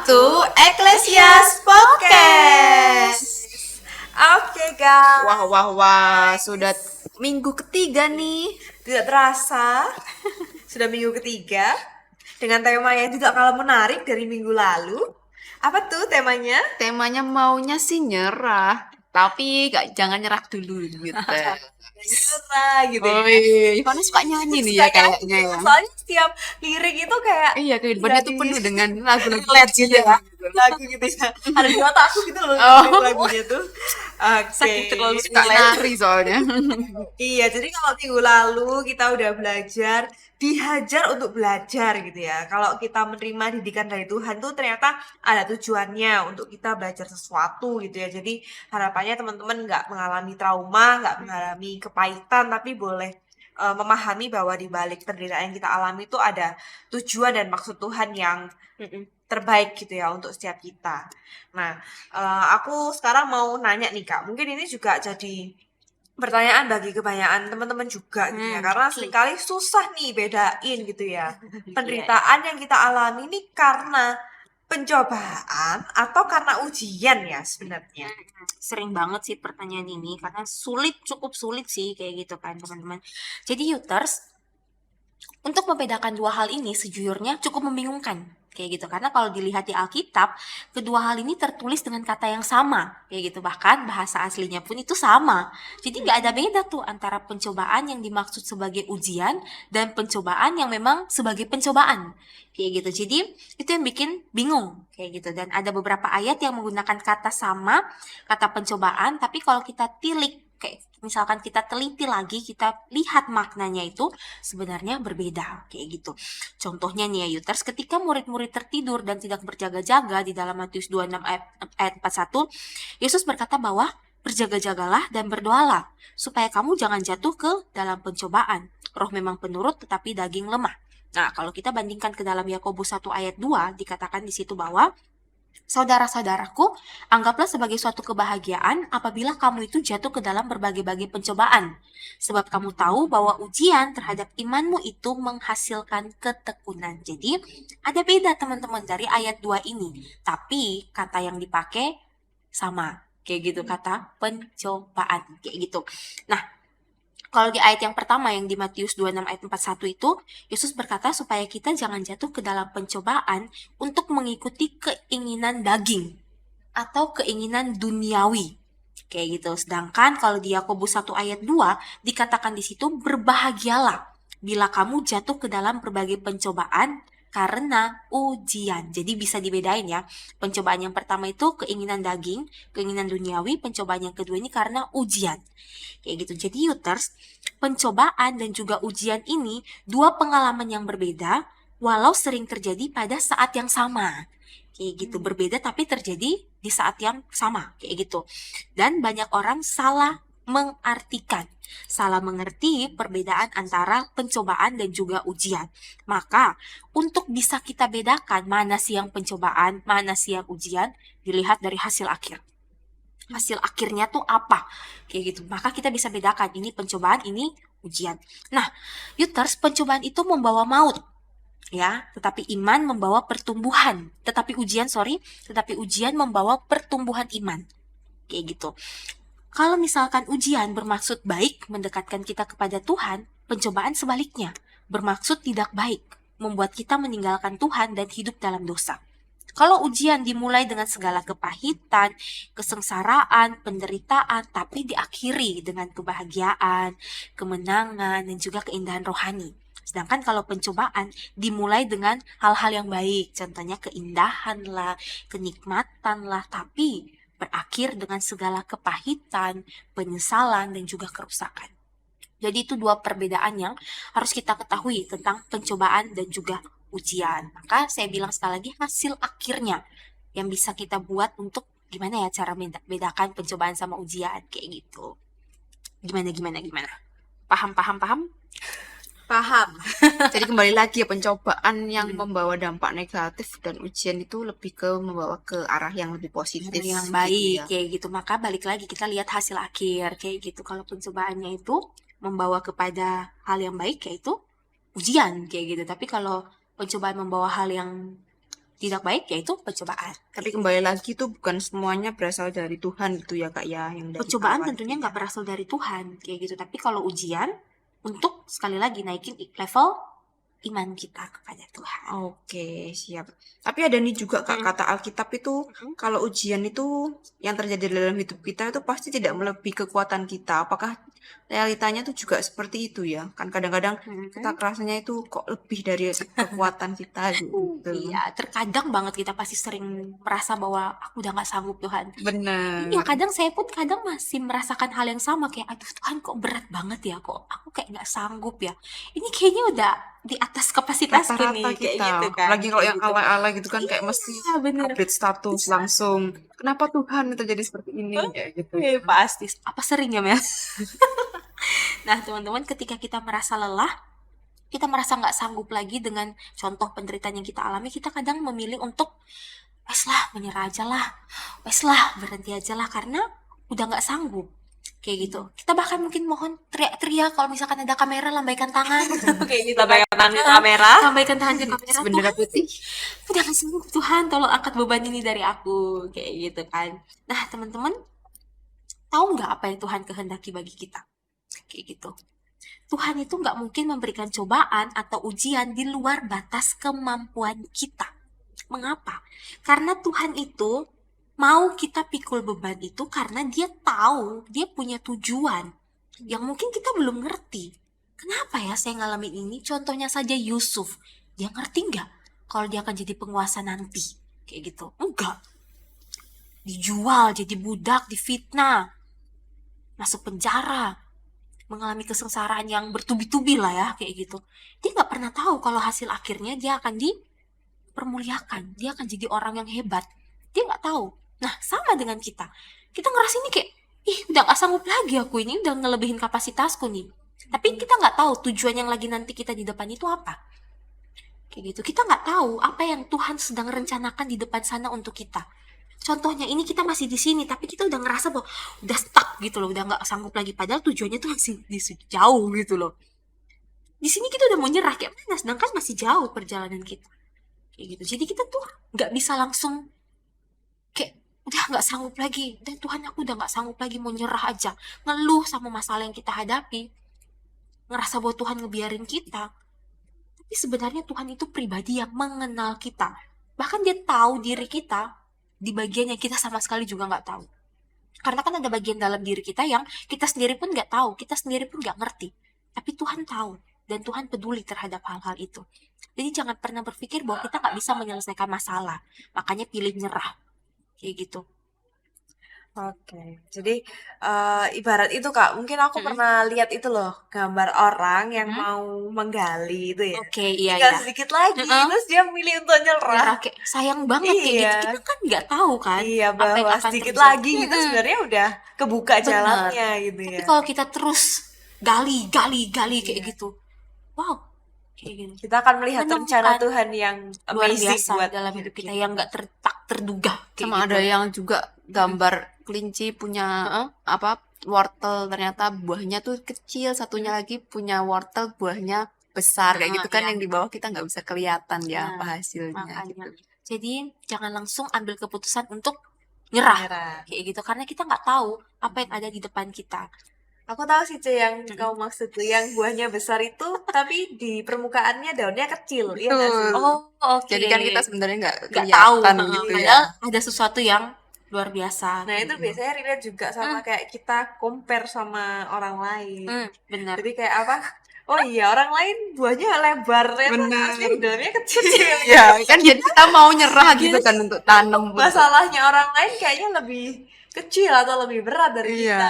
to Ecclesias Podcast. Oke guys, Wah, sudah minggu ketiga nih. tidak terasa sudah minggu ketiga dengan tema yang tidak kalah menarik dari minggu lalu. Apa tuh temanya? Temanya maunya sih nyerah, tapi jangan nyerah dulu gitu. Nyerah gitu ya. Oh iya, Ivana suka nyanyi nih ya kayaknya ya. Soalnya setiap lirik itu kayak Iya, kehidupannya tuh penuh dengan lagu-lagu relate gitu ya. Lagu gitu ya. Ada di mata aku gitu loh lagunya tuh. Oke. Sakit terlalu suka nari soalnya. Iya, jadi kalau minggu lalu kita udah belajar, dihajar untuk belajar gitu ya. Kalau kita menerima didikan dari Tuhan tuh ternyata ada tujuannya untuk kita belajar sesuatu gitu ya. Jadi harapannya teman-teman nggak mengalami trauma, nggak mengalami kepahitan, tapi boleh memahami bahwa di balik penderitaan yang kita alami itu ada tujuan dan maksud Tuhan yang terbaik gitu ya untuk setiap kita. Nah, aku sekarang mau nanya nih Kak, mungkin ini juga jadi pertanyaan bagi kebanyakan teman-teman juga gitu ya, karena seringkali susah nih bedain gitu ya penderitaan yang kita alami ini karena pencobaan atau karena ujian ya sebenarnya. Sering banget sih pertanyaan ini karena cukup sulit sih kayak gitu kan teman-teman. Jadi Uters, untuk membedakan dua hal ini sejujurnya cukup membingungkan kayak gitu, karena kalau dilihat di Alkitab kedua hal ini tertulis dengan kata yang sama kayak gitu, bahkan bahasa aslinya pun itu sama. Jadi gak ada beda tuh antara pencobaan yang dimaksud sebagai ujian dan pencobaan yang memang sebagai pencobaan kayak gitu. Jadi itu yang bikin bingung kayak gitu, dan ada beberapa ayat yang menggunakan kata sama, kata pencobaan, tapi kalau kita tilik kayak misalkan kita teliti lagi, kita lihat maknanya itu sebenarnya berbeda kayak gitu. Contohnya nih ya Yuters, ketika murid-murid tertidur dan tidak berjaga-jaga di dalam Matius 26 ayat 41, Yesus berkata bahwa berjaga-jagalah dan berdoalah supaya kamu jangan jatuh ke dalam pencobaan. Roh memang penurut tetapi daging lemah. Nah, kalau kita bandingkan ke dalam Yakobus 1 ayat 2, dikatakan di situ bahwa saudara-saudaraku, anggaplah sebagai suatu kebahagiaan apabila kamu itu jatuh ke dalam berbagai-bagai pencobaan. Sebab kamu tahu bahwa ujian terhadap imanmu itu menghasilkan ketekunan. Jadi, ada beda teman-teman dari ayat 2 ini. Tapi, kata yang dipakai sama. Kayak gitu, kata pencobaan. Kayak gitu. Nah, kalau di ayat yang pertama yang di Matius 26 ayat 41 itu, Yesus berkata supaya kita jangan jatuh ke dalam pencobaan untuk mengikuti keinginan daging atau keinginan duniawi. Kayak gitu. Sedangkan kalau di Yakobus 1 ayat 2 dikatakan di situ berbahagialah bila kamu jatuh ke dalam berbagai pencobaan karena ujian. Jadi bisa dibedain ya. Pencobaan yang pertama itu keinginan daging, keinginan duniawi. Pencobaan yang kedua ini karena ujian. Kayak gitu. Jadi Uters, pencobaan dan juga ujian ini dua pengalaman yang berbeda walau sering terjadi pada saat yang sama. Kayak gitu, berbeda tapi terjadi di saat yang sama kayak gitu. Dan banyak orang salah mengerti perbedaan antara pencobaan dan juga ujian. Maka untuk bisa kita bedakan mana sih yang pencobaan, mana sih yang ujian, dilihat dari hasil akhir. Hasil akhirnya tuh apa kayak gitu, maka kita bisa bedakan ini pencobaan, ini ujian. Nah Uters, pencobaan itu membawa maut ya, tetapi iman membawa pertumbuhan. Tetapi ujian membawa pertumbuhan iman kayak gitu. Kalau misalkan ujian bermaksud baik mendekatkan kita kepada Tuhan, pencobaan sebaliknya bermaksud tidak baik, membuat kita meninggalkan Tuhan dan hidup dalam dosa. Kalau ujian dimulai dengan segala kepahitan, kesengsaraan, penderitaan, tapi diakhiri dengan kebahagiaan, kemenangan, dan juga keindahan rohani. Sedangkan kalau pencobaan dimulai dengan hal-hal yang baik, contohnya keindahan lah, kenikmatan lah, tapi berakhir dengan segala kepahitan, penyesalan, dan juga kerusakan. Jadi itu dua perbedaan yang harus kita ketahui tentang pencobaan dan juga ujian. Maka saya bilang sekali lagi, hasil akhirnya yang bisa kita buat untuk gimana ya cara bedakan pencobaan sama ujian kayak gitu. Gimana? Paham? Paham. Jadi kembali lagi ya, pencobaan yang membawa dampak negatif dan ujian itu lebih ke membawa ke arah yang lebih positif, yang gitu baik ya. kayak gitu. Maka balik lagi kita lihat hasil akhir kayak gitu. Kalau pencobaannya itu membawa kepada hal yang baik yaitu ujian kayak gitu. Tapi kalau pencobaan membawa hal yang tidak baik, yaitu pencobaan. Tapi kembali lagi tuh bukan semuanya berasal dari Tuhan gitu ya Kak ya, yang dari Pencobaan awal tentunya gitu nggak ya. berasal dari Tuhan kayak gitu, tapi kalau ujian untuk sekali lagi naikin level iman kita kepada Tuhan. Oke, siap. Tapi ada nih juga Kak, Mm. kata Alkitab itu kalau ujian itu yang terjadi dalam hidup kita itu pasti tidak melebihi kekuatan kita. Apakah realitanya tuh juga seperti itu ya? Kan kadang-kadang kita kerasanya itu kok lebih dari kekuatan kita gitu. Iya, terkadang banget kita pasti sering merasa bahwa aku udah nggak sanggup Tuhan. Benar. Iya, kadang saya pun kadang masih merasakan hal yang sama, kayak aduh Tuhan kok berat banget ya, kok aku kayak nggak sanggup ya. Ini kayaknya udah di atas kapasitasku nih, Rata-rata kayak kita, gitu kan. apalagi kalau Kayak yang gitu. ala-ala gitu kan kayak mesti Iya, bener. update status langsung. Kenapa Tuhan terjadi seperti ini? Kayak gitu. Iya, pasti. Apa sering ya, Mel? Nah, teman-teman, ketika kita merasa lelah, kita merasa nggak sanggup lagi dengan contoh penderitaan yang kita alami, kita kadang memilih untuk wes lah, menyerah aja lah, wes lah, berhenti aja lah, karena udah nggak sanggup kayak gitu. Kita bahkan mungkin mohon teriak-teriak, kalau misalkan ada kamera, lambaikan tangan kayak gitu, Lambaikan tangan ke kamera. lambaikan tangan ke kamera, Bendera Tuhan, putih. udah nggak sanggup Tuhan, tolong angkat beban ini dari aku kayak gitu kan. Nah, teman-teman, tahu nggak apa yang Tuhan kehendaki bagi kita kayak gitu? Tuhan itu nggak mungkin memberikan cobaan atau ujian di luar batas kemampuan kita. Mengapa? Karena Tuhan itu mau kita pikul beban itu karena dia tahu, dia punya tujuan yang mungkin kita belum ngerti. Kenapa ya saya ngalamin ini? Contohnya saja Yusuf. Dia ngerti nggak kalau dia akan jadi penguasa nanti? Kayak gitu. Enggak. Dijual, jadi budak, difitnah, masuk penjara, mengalami kesengsaraan yang bertubi-tubi lah ya, kayak gitu. Dia nggak pernah tahu kalau hasil akhirnya dia akan dipermuliakan, dia akan jadi orang yang hebat. Dia nggak tahu. Nah, sama dengan kita. Kita ngerasa ini kayak, ih udah nggak sanggup lagi aku ini, udah ngelebihin kapasitasku nih. Tapi kita nggak tahu tujuan yang lagi nanti kita di depan itu apa. Kayak gitu. Kita nggak tahu apa yang Tuhan sedang rencanakan di depan sana untuk kita. Contohnya ini kita masih di sini, tapi kita udah ngerasa bahwa udah stuck gitu loh, udah nggak sanggup lagi. Padahal tujuannya tuh masih jauh gitu loh. Di sini kita udah mau nyerah kayak mana, sedangkan masih jauh perjalanan kita. Kayak gitu. Jadi kita tuh nggak bisa langsung kayak udah nggak sanggup lagi. Dan Tuhan, aku udah nggak sanggup lagi, mau nyerah aja. Ngeluh sama masalah yang kita hadapi. Ngerasa bahwa Tuhan ngebiarin kita. Tapi sebenarnya Tuhan itu pribadi yang mengenal kita. Bahkan dia tahu diri kita di bagian yang kita sama sekali juga nggak tahu. Karena kan ada bagian dalam diri kita yang kita sendiri pun nggak tahu, kita sendiri pun nggak ngerti. Tapi Tuhan tahu, dan Tuhan peduli terhadap hal-hal itu. Jadi jangan pernah berpikir bahwa kita nggak bisa menyelesaikan masalah. Makanya pilih nyerah. Kayak gitu. Oke, jadi ibarat itu Kak, mungkin aku pernah lihat itu loh, gambar orang yang mau menggali itu ya. Oke, iya, Tinggal iya. sedikit lagi, terus dia milih untuk nyerah. Nyerah, kayak sayang banget kayak gitu. Iya. Kita kan nggak tahu kan Iya, apa yang bahwa akan sedikit terjadi. lagi gitu sebenarnya udah kebuka Benar. jalannya gitu Tapi ya. kalau kita terus gali kayak gitu, wow, kayak gitu. Kita akan melihat Menemukan rencana Tuhan yang luar amazing biasa buat dalam hidup kita yang nggak tak terduga. Kayak Sama gitu. ada yang juga gambar kelinci punya apa wortel, ternyata buahnya tuh kecil, satunya lagi punya wortel buahnya besar kayak gitu kan, Iya. yang di bawah kita nggak bisa kelihatan ya Nah, apa hasilnya makanya. gitu. Jadi jangan langsung ambil keputusan untuk nyerah Nyerah. kayak gitu, karena kita nggak tahu apa yang ada di depan kita. Aku tahu sih Ce yang kau maksud tuh, yang buahnya besar itu tapi di permukaannya daunnya kecil, iya nggak sih? Betul. Oh, oke. Jadi kan kita sebenarnya nggak nggak tahu, kelihatan gitu ya. padahal ada sesuatu yang luar biasa. Nah itu biasanya relate juga sama kayak kita compare sama orang lain. Benar. Jadi kayak apa? Oh iya, orang lain buahnya lebar, ternyata Bener. asli daunnya kecil. Ya kan jadi kita mau nyerah gitu kan untuk tanam. Masalahnya orang lain kayaknya lebih kecil atau lebih berat dari Iya. kita.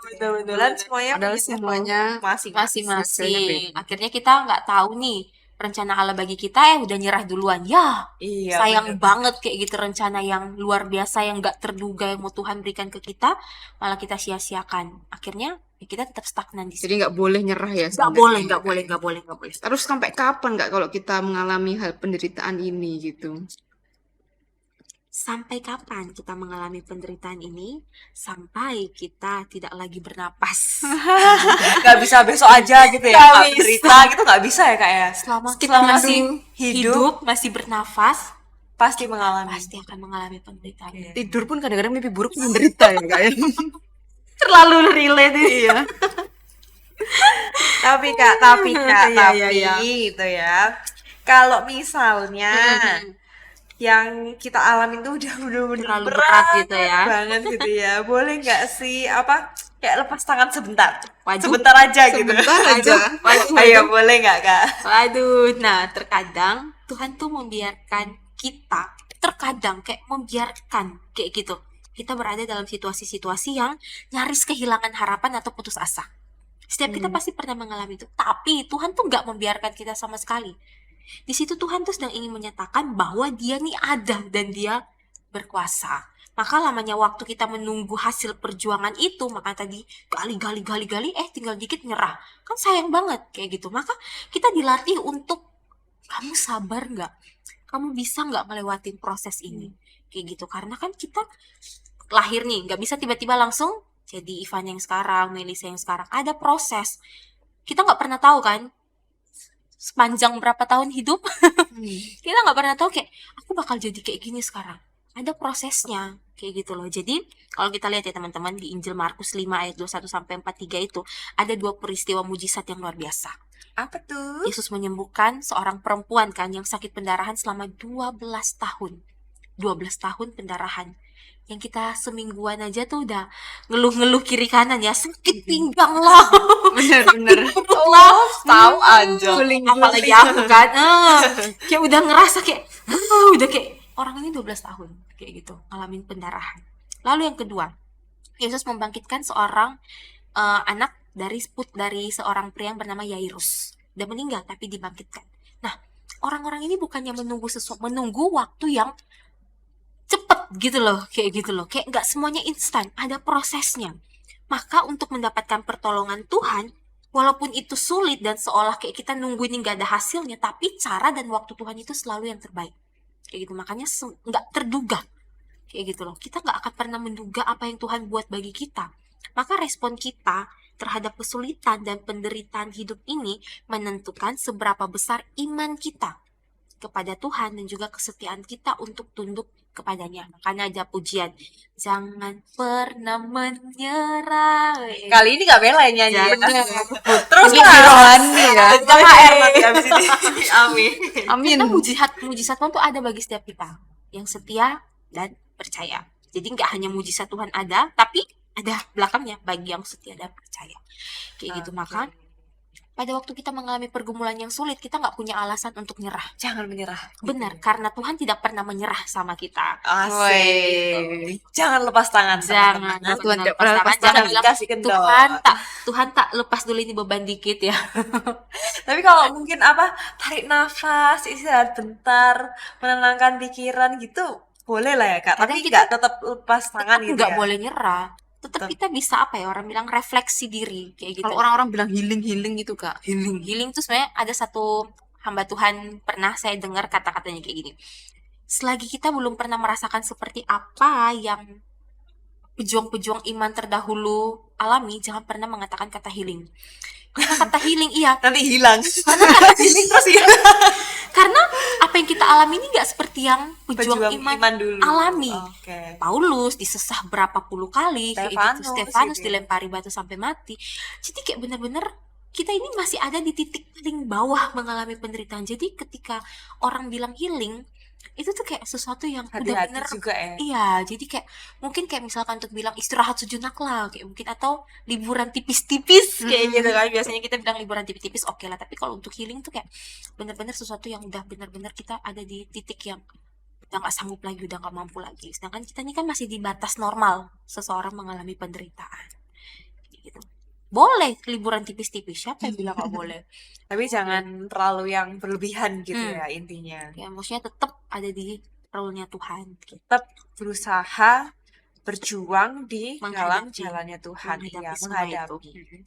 Betul-betulan semuanya Padahal punya semuanya masing-masing. Masing-masing. Akhirnya kita nggak tahu nih rencana Allah bagi kita, udah nyerah duluan. Ya, Iya, sayang bener. banget kayak gitu, rencana yang luar biasa yang nggak terduga yang mau Tuhan berikan ke kita, malah kita sia-siakan. Akhirnya ya kita tetap stagnan di Jadi sini. nggak boleh nyerah ya. Nggak sebenarnya. boleh. Terus sampai kapan nggak kalau kita mengalami hal penderitaan ini gitu? Sampai kapan kita mengalami penderitaan ini? Sampai kita tidak lagi bernapas. Gak bisa besok aja gitu ya, Nggak nggak berita gitu, nggak bisa ya Kak ya? Selama Kita masih hidup. masih bernafas, pasti mengalami. pasti akan mengalami penderitaan. Iya. Tidur pun kadang-kadang mimpi buruk menderita ya Kak ya. Terlalu relate ini. Iya. Tapi Kak, Iya, iya. gitu ya. Kalau misalnya yang kita alamin tuh udah bener-bener Terlalu berat gitu ya. banget gitu ya. Boleh nggak sih apa kayak lepas tangan sebentar? Waduh. Sebentar aja gitu. Sebentar aja. Waduh, Ayo boleh nggak Kak? Waduh, nah terkadang Tuhan tuh membiarkan kita, terkadang kayak membiarkan kayak gitu. Kita berada dalam situasi-situasi yang nyaris kehilangan harapan atau putus asa. Setiap kita pasti pernah mengalami itu, tapi Tuhan tuh nggak membiarkan kita sama sekali. Di situ Tuhan tuh sedang ingin menyatakan bahwa Dia nih ada dan Dia berkuasa. Maka lamanya waktu kita menunggu hasil perjuangan itu, maka tadi gali, tinggal dikit nyerah. Kan sayang banget kayak gitu. Maka kita dilatih untuk kamu sabar nggak? Kamu bisa nggak ngelewatin proses ini? Kayak gitu. Karena kan kita lahir nih, nggak bisa tiba-tiba langsung jadi Ivan yang sekarang, Melisa yang sekarang. Ada proses. Kita nggak pernah tahu kan, sepanjang berapa tahun hidup, kita nggak pernah tahu kayak aku bakal jadi kayak gini sekarang. Ada prosesnya kayak gitu loh. Jadi kalau kita lihat ya teman-teman di Injil Markus 5 ayat 21 sampai 43 itu ada dua peristiwa mujizat yang luar biasa. Apa tuh? Yesus menyembuhkan seorang perempuan kan yang sakit pendarahan selama 12 tahun. 12 tahun pendarahan. Yang kita semingguan aja tuh udah ngeluh-ngeluh kiri kanan ya, sakit pinggang lah. Bener-bener. Tahu aja. Apalagi aku kan kayak udah ngerasa kayak udah kayak orang ini 12 tahun kayak gitu ngalamin pendarahan. Lalu yang kedua, Yesus membangkitkan seorang anak dari seorang pria yang bernama Yairus. Udah meninggal tapi dibangkitkan. Nah, orang-orang ini bukannya menunggu waktu yang cepet gitu loh, kayak nggak semuanya instan, ada prosesnya. Maka untuk mendapatkan pertolongan Tuhan, walaupun itu sulit dan seolah kayak kita nungguin nggak ada hasilnya, tapi cara dan waktu Tuhan itu selalu yang terbaik kayak gitu. Makanya nggak terduga kayak gitu loh. Kita nggak akan pernah menduga apa yang Tuhan buat bagi kita. Maka respon kita terhadap kesulitan dan penderitaan hidup ini menentukan seberapa besar iman kita kepada Tuhan dan juga kesetiaan kita untuk tunduk kepadanya. Makanya ada pujian, jangan pernah menyerah. Kali ini Kak Bella yang nyanyi ya. Terus Ini rohani ya. THR nanti abis ini. Amin. Amin. Kita mujizat Tuhan tuh ada bagi setiap kita yang setia dan percaya. Jadi nggak hanya mujizat Tuhan ada, tapi ada belakangnya bagi yang setia dan percaya. Kayak gitu. Maka pada waktu kita mengalami pergumulan yang sulit, kita nggak punya alasan untuk nyerah. Jangan menyerah. Benar, karena Tuhan tidak pernah menyerah sama kita. Asik. Jangan lepas tangan. Jangan, teman-teman. Tuhan benar, tidak pernah lepas jangan tangan. bilang Kasih kendor. Tuhan tak lepas dulu ini beban dikit ya. Tapi kalau mungkin apa tarik nafas, istirahat bentar, menenangkan pikiran gitu, boleh lah ya Kak. Kadang Tapi kita nggak tetap lepas tangan gitu nggak ya. boleh nyerah. Tetap Tetap. kita bisa apa ya, orang bilang refleksi diri kayak gitu. Kalau orang-orang bilang healing gitu Kak. Healing tuh sebenarnya ada satu hamba Tuhan pernah saya dengar kata-katanya kayak gini. Selagi kita belum pernah merasakan seperti apa yang pejuang-pejuang iman terdahulu alami, jangan pernah mengatakan kata healing. Karena kata healing iya, Nanti hilang. Healing terus hilang. karena apa yang kita alami ini nggak seperti yang pejuang iman dulu. alami. Oke. Paulus disesah berapa puluh kali, kayak gitu. Stefanus gitu ya. dilempari batu sampai mati. Jadi kayak bener-bener kita ini masih ada di titik paling bawah mengalami penderitaan. Jadi ketika orang bilang healing, itu tuh kayak sesuatu yang Hati-hati bener-bener juga ya. iya. Jadi kayak mungkin kayak misalkan untuk bilang istirahat sejenak lah, kayak mungkin atau liburan tipis-tipis kayak gitu kan. Biasanya kita bilang liburan tipis-tipis oke lah. Tapi kalau untuk healing tuh kayak bener-bener sesuatu yang udah bener-bener kita ada di titik yang udah nggak sanggup lagi, udah nggak mampu lagi. Sedangkan kita ini kan masih di batas normal seseorang mengalami penderitaan. Kayak gitu. Boleh liburan tipis-tipis, siapa yang bilang nggak boleh? Tapi jangan terlalu yang berlebihan gitu Hmm. ya intinya. Ya maksudnya tetap ada di role-nya Tuhan. Gitu. Tetap berusaha berjuang di dalam Menghadapi. jalannya Tuhan. Iya, semua menghadapi. itu.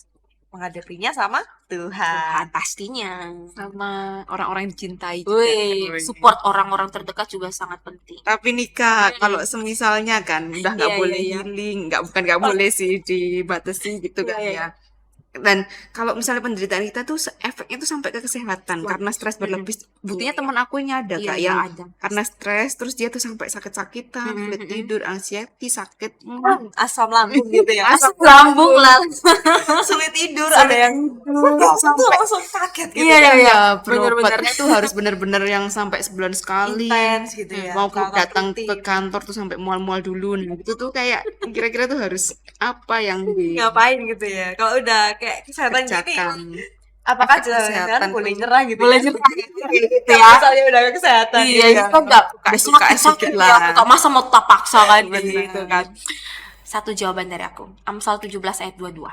Menghadapinya sama Tuhan Tuhan. pastinya. Sama orang-orang yang dicintai juga. Wih, support orang-orang terdekat juga sangat penting. Tapi nih Kak, kalau semisalnya kan udah nggak Iya, boleh iya, iya. healing, bukan nggak boleh sih dibatasi gitu kan Iya, iya. ya. Dan kalau misalnya penderitaan kita tuh efeknya tuh sampai ke kesehatan karena stres berlebih. Buktinya teman aku ini ada Iya, Kak iya, yang ada. karena stres terus dia tuh sampai sakit-sakitan, sulit tidur, anxiety, sakit Asam lambung gitu ya. Asam lambung lah. Sulit tidur, ada yang tuh langsung kaget gitu. Iya, iya, iya. ya Bener-bener. berobatnya tuh harus bener-bener yang sampai sebulan sekali. Intens gitu ya. Mau Kalau datang rutin. ke kantor tuh sampai mual-mual dulu. Nah, itu tuh kayak kira-kira tuh harus apa yang Ngapain gitu ya. Kalau udah kayak kesehatan gini, dikerjakan. apakah Efek kesehatan jangan boleh tuh. nyerah gitu Boleh ya? nyerah gitu Kalau ya. misalnya udah ke kesehatan Iya, gitu ya. itu enggak Suka-suka sakit sedikit ya. lah. Enggak masa mau tak paksa kan gitu Benar. kan. Satu jawaban dari aku. Amsal 17 ayat 22.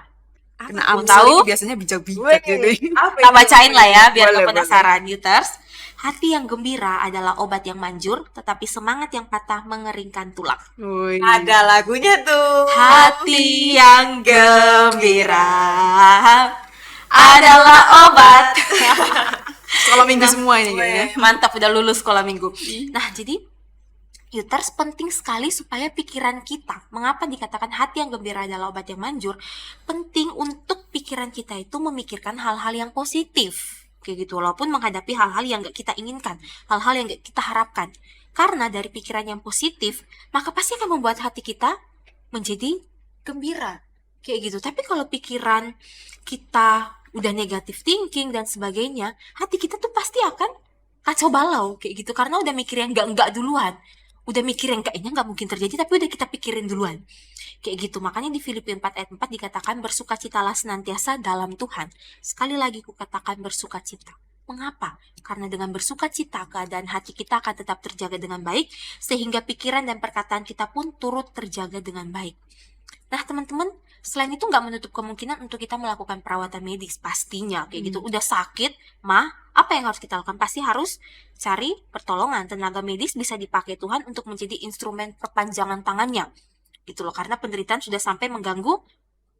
Kena Mau Amsal tahu? ini biasanya bijak-bijak Weh, gitu. apa Kita itu? bacain lah ya biar Boleh, nggak penasaran, Yuters. Hati yang gembira adalah obat yang manjur, tetapi semangat yang patah mengeringkan tulang. Woi. Ada lagunya tuh. Hati yang gembira adalah obat. Sekolah minggu semua ini kayaknya. Mantap, udah lulus sekolah minggu. Nah, jadi Yuters penting sekali supaya pikiran kita, mengapa dikatakan hati yang gembira adalah obat yang manjur, penting untuk pikiran kita itu memikirkan hal-hal yang positif. Kayak gitu, walaupun menghadapi hal-hal yang gak kita inginkan, hal-hal yang gak kita harapkan. Karena dari pikiran yang positif, maka pasti akan membuat hati kita menjadi gembira. Kayak gitu. Tapi kalau pikiran kita udah negative thinking dan sebagainya, hati kita tuh pasti akan kacau balau kayak gitu karena udah mikir yang enggak duluan. Udah mikir yang kayaknya nggak mungkin terjadi tapi udah kita pikirin duluan. Kayak gitu. Makanya di Filipi 4 ayat 4 dikatakan bersukacitalah senantiasa dalam Tuhan. Sekali lagi kukatakan bersukacita. Mengapa? Karena dengan bersukacita keadaan hati kita akan tetap terjaga dengan baik sehingga pikiran dan perkataan kita pun turut terjaga dengan baik. Nah teman-teman, selain itu nggak menutup kemungkinan untuk kita melakukan perawatan medis pastinya kayak gitu. Udah sakit, apa yang harus kita lakukan? Pasti harus cari pertolongan. Tenaga medis bisa dipakai Tuhan untuk menjadi instrumen perpanjangan tangannya gitu loh. Karena penderitaan sudah sampai mengganggu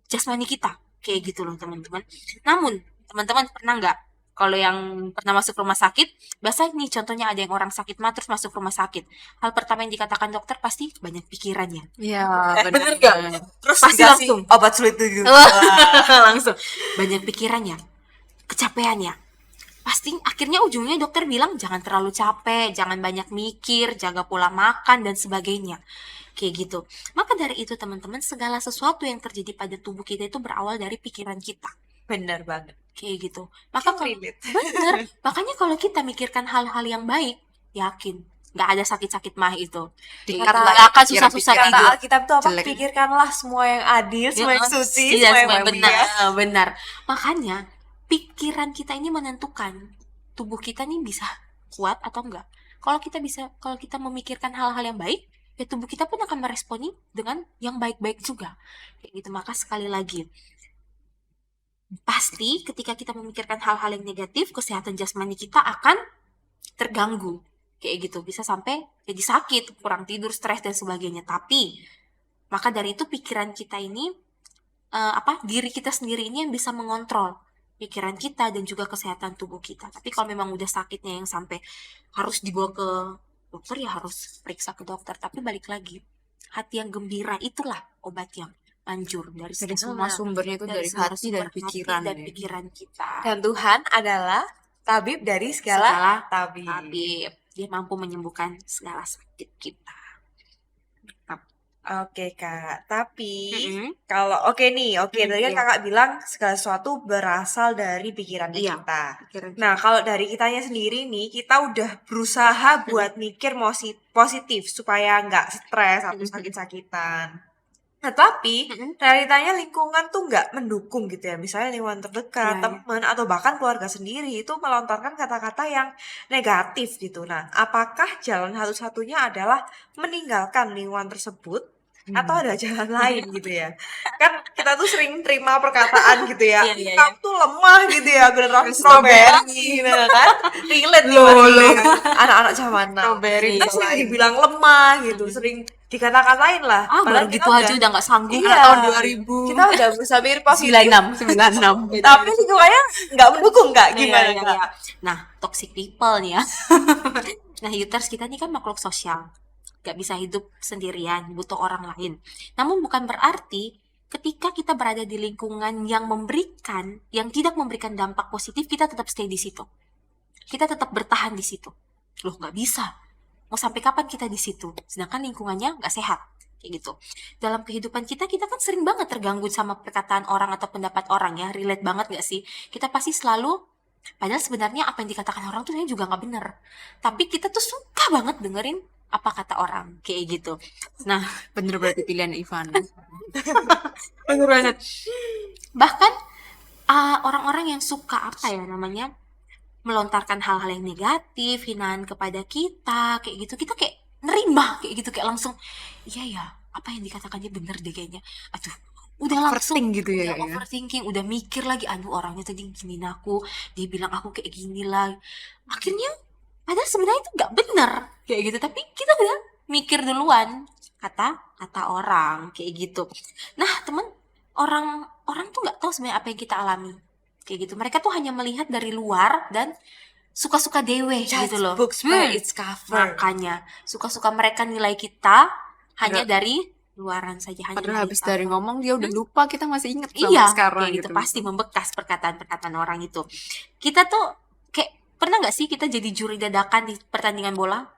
jasmani kita kayak gitu loh teman-teman. Namun teman-teman pernah nggak kalau yang pernah masuk rumah sakit, biasanya nih contohnya ada yang orang sakit mah terus masuk rumah sakit. Hal pertama yang dikatakan dokter pasti banyak pikirannya. Iya, Bener nggak? Terus Pasti dikasih langsung. obat sulit itu. Langsung banyak pikirannya, kecapeannya. Pasti akhirnya ujungnya dokter bilang jangan terlalu capek, jangan banyak mikir, jaga pola makan dan sebagainya. Kayak gitu. Maka dari itu teman-teman, segala sesuatu yang terjadi pada tubuh kita itu berawal dari pikiran kita. Bener banget. Kayak gitu. Maka kalau Relate. bener, makanya kalau kita mikirkan hal-hal yang baik, yakin nggak ada sakit-sakit mah itu. Dikat Nggak lah akan susah-susah pikiran-pikiran tidur. Kata Alkitab tuh apa? jelek. Pikirkanlah semua yang adil, semua yang suci, Iya, semua yang semua yang mulia. benar. Makanya pikiran kita ini menentukan tubuh kita nih bisa kuat atau enggak. Kalau kita memikirkan hal-hal yang baik, ya tubuh kita pun akan meresponi dengan yang baik-baik juga. Kayak gitu. Maka sekali lagi, pasti ketika kita memikirkan hal-hal yang negatif, kesehatan jasmani kita akan terganggu. Kayak gitu, bisa sampai jadi sakit, kurang tidur, stres dan sebagainya. Tapi maka dari itu pikiran kita ini diri kita sendiri ini yang bisa mengontrol pikiran kita dan juga kesehatan tubuh kita. Tapi kalau memang udah sakitnya yang sampai harus dibawa ke dokter, ya harus periksa ke dokter. Tapi balik lagi, hati yang gembira itulah obat yang manjur dari Jadi segala semua sumbernya itu dari segala hati dan sumber pikiran. dan ya. pikiran kita. Dan Tuhan adalah tabib dari segala tabib. Tabib. Dia mampu menyembuhkan segala sakit kita. Oke Kak, tapi Mm-mm. kalau tadi kan iya. Kakak bilang segala sesuatu berasal dari pikiran Iya. kita. Pikiran Nah, kalau dari kitanya sendiri nih, kita udah berusaha buat mikir positif supaya nggak stres atau sakit-sakitan. Nah, tapi realitanya lingkungan tuh nggak mendukung gitu ya. Misalnya lingkungan terdekat, Iya, iya. teman, atau bahkan keluarga sendiri itu melontarkan kata-kata yang negatif gitu. Nah, apakah jalan satu-satunya adalah meninggalkan lingkungan tersebut? Atau ada jalan lain gitu ya? Kan kita tuh sering terima perkataan gitu ya. Iya, iya, Kamu tuh lemah gitu ya, generasi strawberry gitu kan. Relate nih pasti anak-anak zaman now. Strawberry Kita sering dibilang lemah gitu, sering dikata-katain lah. Baru Padahal gitu kita aja udah nggak sanggup. Iya. tahun 2000. Kita udah berusaha mikir positif, 96. tapi lingkungannya nggak mendukung Kak. Gimana Iya, Kak? iya. Nah, toxic people nih ya. Nah, Yuters kita ini kan makhluk sosial. Gak bisa hidup sendirian, butuh orang lain. Namun bukan berarti ketika kita berada di lingkungan yang memberikan, yang tidak memberikan dampak positif, kita tetap stay di situ. Kita tetap bertahan di situ. Loh, nggak bisa. Mau sampai kapan kita di situ? Sedangkan lingkungannya nggak sehat. Kayak gitu. Dalam kehidupan kita kan sering banget terganggu sama perkataan orang atau pendapat orang ya. Relate banget nggak sih? Kita pasti selalu, padahal sebenarnya apa yang dikatakan orang tuh sebenarnya juga nggak bener. Tapi kita tuh suka banget dengerin apa kata orang. Kayak gitu. Nah, Bener berarti pilihan Ivana. bener banget. Bahkan orang-orang yang suka apa ya namanya, melontarkan hal-hal yang negatif, hinaan kepada kita, kayak gitu, kita kayak nerima, kayak gitu, kayak langsung, iya ya, apa yang dikatakannya bener deh kayaknya. Aduh, udah langsung, Overthink gitu ya, udah Kak, ya? overthinking, udah mikir lagi, aduh orangnya tadi giniin aku, dia bilang aku kayak gini lah. Akhirnya, padahal sebenarnya itu nggak bener, kayak gitu, tapi kita udah mikir duluan, kata orang, kayak gitu. Nah, teman, orang tuh nggak tahu sebenarnya apa yang kita alami, kayak gitu. Mereka tuh hanya melihat dari luar dan suka-suka dewe gitu loh. Books by its cover. Makanya suka-suka mereka nilai kita hanya dari luaran saja, hanya Padahal dari habis dari cover. ngomong dia udah lupa, kita masih inget sampai Iya, sekarang kayak gitu. gitu. Pasti membekas perkataan-perkataan orang itu. Kita tuh kayak pernah nggak sih kita jadi juri dadakan di pertandingan bola?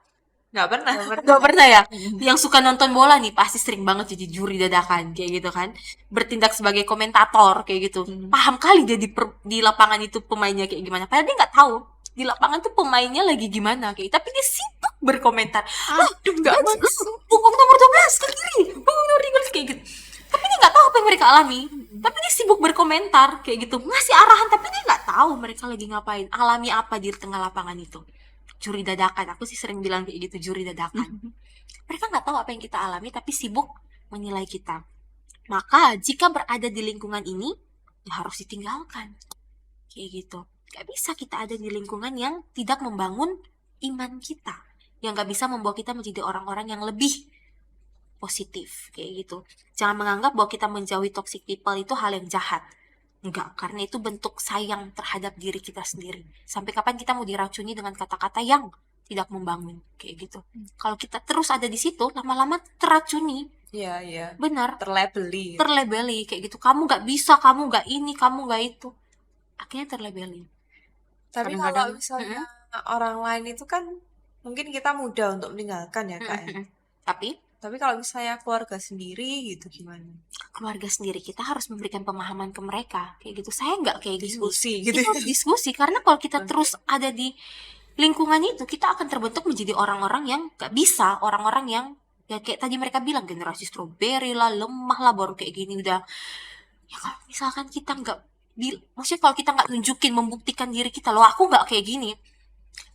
Nggak pernah. Gak pernah ya? Yang suka nonton bola nih pasti sering banget jadi juri dadakan kayak gitu kan. Bertindak sebagai komentator kayak gitu. Paham kali dia di lapangan itu pemainnya kayak gimana. Padahal dia nggak tahu di lapangan tuh pemainnya lagi gimana kayak. Tapi dia sibuk berkomentar. Aduh, nggak masuk. Punggung nomor 12 ke kiri, punggung nomor 13 kayak gitu. Tapi dia nggak tahu apa yang mereka alami. Tapi dia sibuk berkomentar kayak gitu. Ngasih arahan tapi dia nggak tahu mereka lagi ngapain. Alami apa di tengah lapangan itu. Juri dadakan, aku sih sering bilang kayak gitu, juri dadakan. Mereka nggak tahu apa yang kita alami tapi sibuk menilai kita. Maka jika berada di lingkungan ini ya harus ditinggalkan kayak gitu. Gak bisa kita ada di lingkungan yang tidak membangun iman kita, yang gak bisa membawa kita menjadi orang-orang yang lebih positif kayak gitu. Jangan menganggap bahwa kita menjauhi toxic people itu hal yang jahat. Enggak, karena itu bentuk sayang terhadap diri kita sendiri. Sampai kapan kita mau diracuni dengan kata-kata yang tidak membangun kayak gitu. Kalau kita terus ada di situ, lama-lama teracuni. Iya, iya. Benar, Terlabeli. terlabeli kayak gitu. Kamu nggak bisa, kamu nggak ini, kamu nggak itu. Akhirnya terlabeli. Tapi Kadang-kadang, kalau misalnya orang lain itu kan mungkin kita mudah untuk meninggalkan ya Kak ya. Tapi kalau misalnya keluarga sendiri gitu gimana? Keluarga sendiri kita harus memberikan pemahaman ke mereka kayak gitu. Saya nggak kayak gitu. Diskusi gitu. Kita harus diskusi karena kalau kita terus ada di lingkungan itu, kita akan terbentuk menjadi orang-orang yang nggak bisa, orang-orang yang ya kayak tadi mereka bilang generasi strawberry lah, lemah lah, baru kayak gini udah. Ya kalau misalkan kita nggak maksudnya kalau kita nggak tunjukin, membuktikan diri kita, loh aku nggak kayak gini.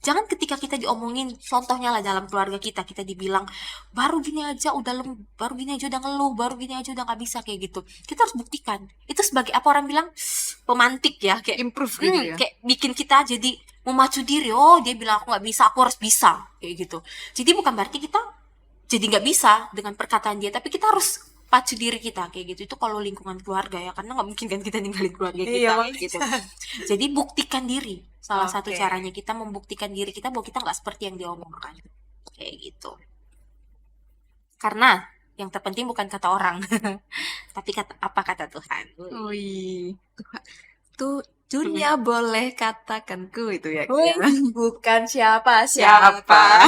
Jangan ketika kita diomongin, contohnya lah dalam keluarga kita dibilang baru gini aja udah baru gini aja udah ngeluh, baru gini aja udah nggak bisa kayak gitu. Kita harus buktikan. Itu sebagai apa orang bilang pemantik ya, kayak improve gitu ya. kayak bikin kita jadi memacu diri. Oh dia bilang aku nggak bisa, aku harus bisa kayak gitu. Jadi bukan berarti kita jadi nggak bisa dengan perkataan dia, tapi kita harus pacu diri kita kayak gitu. Itu kalau lingkungan keluarga ya, karena nggak mungkin kan kita ninggalin keluarga kita Iya, kayak gitu. Jadi buktikan diri. Salah satu Oke. caranya kita membuktikan diri kita bahwa kita nggak seperti yang diomongkan kayak gitu. Karena yang terpenting bukan kata orang, tapi apa kata Tuhan. Wih, tuh dunia boleh katakanku itu ya. Wih, Kak. bukan siapa Siapa?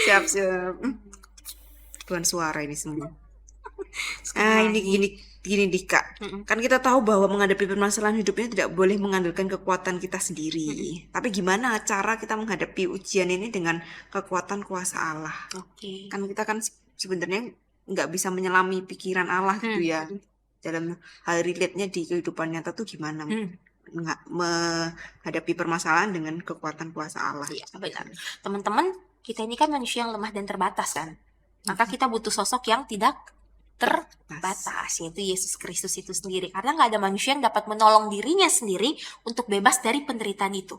Siap-siap. Tuan suara ini semua. Ini gini nih Kak. Kan kita tahu bahwa menghadapi permasalahan hidup ini tidak boleh mengandalkan kekuatan kita sendiri. Tapi gimana cara kita menghadapi ujian ini dengan kekuatan kuasa Allah? Oke. Kan kita kan sebenarnya nggak bisa menyelami pikiran Allah gitu ya. Dalam hal relate-nya di kehidupan nyata tuh gimana menghadapi permasalahan dengan kekuatan kuasa Allah. Iya, benar. Teman-teman, kita ini kan manusia yang lemah dan terbatas kan. Maka kita butuh sosok yang tidak terbatas, yaitu Yesus Kristus itu sendiri. Karena nggak ada manusia yang dapat menolong dirinya sendiri untuk bebas dari penderitaan itu.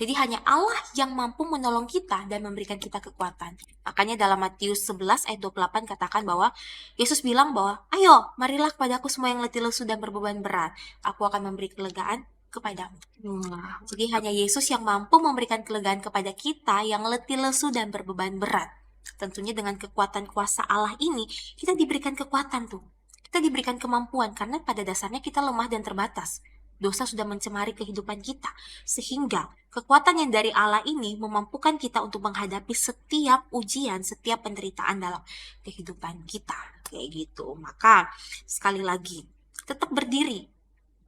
Jadi hanya Allah yang mampu menolong kita dan memberikan kita kekuatan. Makanya dalam Matius 11 ayat 28 katakan bahwa Yesus bilang bahwa, ayo marilah kepadaku semua yang letih lesu dan berbeban berat. Aku akan memberi kelegaan kepadamu. Jadi hanya Yesus yang mampu memberikan kelegaan kepada kita yang letih lesu dan berbeban berat. Tentunya dengan kekuatan kuasa Allah ini kita diberikan kekuatan tuh. Kita diberikan kemampuan karena pada dasarnya kita lemah dan terbatas. Dosa sudah mencemari kehidupan kita, sehingga kekuatan yang dari Allah ini memampukan kita untuk menghadapi setiap ujian, setiap penderitaan dalam kehidupan kita. Kayak gitu. Maka sekali lagi, tetap berdiri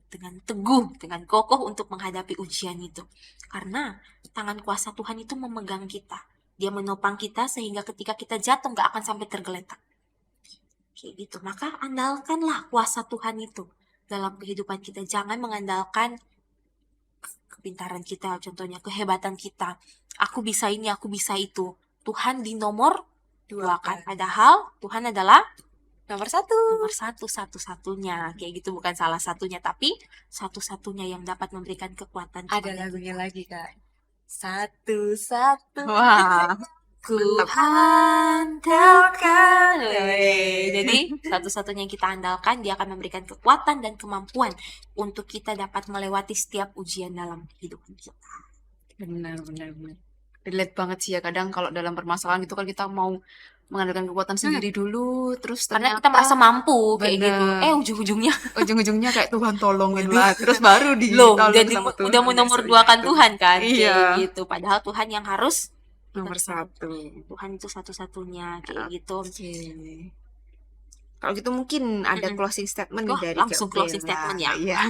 dengan teguh, dengan kokoh untuk menghadapi ujian itu. Karena tangan kuasa Tuhan itu memegang kita. Dia menopang kita sehingga ketika kita jatuh nggak akan sampai tergeletak. Kayak gitu. Maka andalkanlah kuasa Tuhan itu dalam kehidupan kita. Jangan mengandalkan kepintaran kita, contohnya kehebatan kita. Aku bisa ini, aku bisa itu. Tuhan di nomor dua kan. Padahal Tuhan adalah Nomor 1. nomor satu-satunya. Kayak gitu, bukan salah satunya, tapi satu-satunya yang dapat memberikan kekuatan Ada kepada lagunya kita. lagi, Kak. Satu-satu. Wah, Ku mantap. andalkan. Jadi satu-satunya yang kita andalkan, dia akan memberikan kekuatan dan kemampuan untuk kita dapat melewati setiap ujian dalam kehidupan kita. Benar. Relate banget sih ya, kadang kalau dalam permasalahan gitu kan kita mau mengandalkan kekuatan sendiri dulu, terus Karena ternyata kita merasa mampu kayak bener. gitu. Ujung-ujungnya ujung-ujungnya kayak Tuhan tolongin lah, terus baru loh, ditolong jadi sama Tuhan. udah menomor besoknya duakan itu. Tuhan kan, Iya. kayak gitu. Padahal Tuhan yang harus kita Nomor satu. Tuhan itu satu-satunya kayak gitu. Oke. Kalau gitu mungkin ada Mm-mm. closing statement nih Wah, dari langsung Kak closing Bella. statement ya. Iya.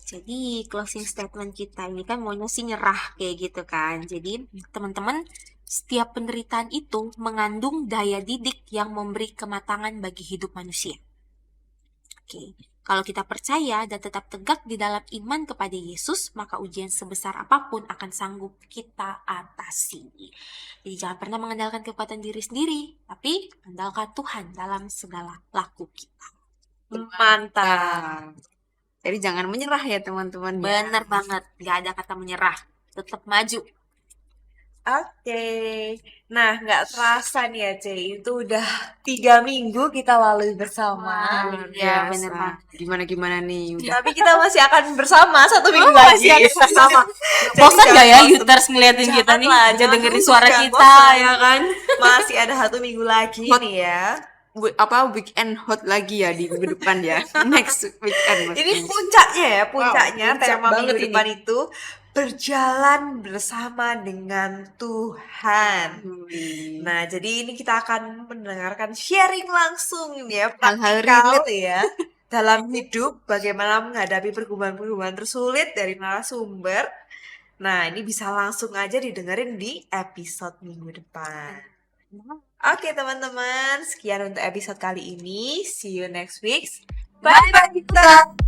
Jadi closing statement kita ini kan maunya sih nyerah kayak gitu kan. Jadi teman-teman, setiap penderitaan itu mengandung daya didik yang memberi kematangan bagi hidup manusia. Oke, kalau kita percaya dan tetap tegak di dalam iman kepada Yesus, maka ujian sebesar apapun akan sanggup kita atasi. Jadi jangan pernah mengandalkan kekuatan diri sendiri, tapi andalkan Tuhan dalam segala laku kita. Mantap. Jadi jangan menyerah ya teman-teman ya. Bener banget, gak ada kata menyerah, tetap maju. Oke. Nah, nggak terasa nih ya, Cey. Itu udah 3 minggu kita lalui bersama. Luar Iya, biasa. bener banget. Gimana nih udah Tapi kita masih akan bersama 1 minggu Masih lagi. ada bersama. Jadi Bosan gak jangan ya bosen. Yuters ngeliatin kita nih? Janganlah, Udah jangan dengerin dulu, suara jangan kita bosan. ya kan? Masih ada 1 minggu lagi Hot. nih ya. weekend hot lagi ya di minggu depan ya. Next weekend maksudnya. Ini puncaknya ya, puncaknya Wow, puncak tema banget minggu ini. depan itu berjalan bersama dengan Tuhan. Nah, jadi ini kita akan mendengarkan sharing langsung ini ya, Hal-hal praktikal relate. ya, dalam hidup, bagaimana menghadapi pergumulan-pergumulan tersulit dari narasumber. Nah, ini bisa langsung aja didengerin di episode minggu depan. Oke teman-teman, sekian untuk episode kali ini. See you next week. Bye-bye.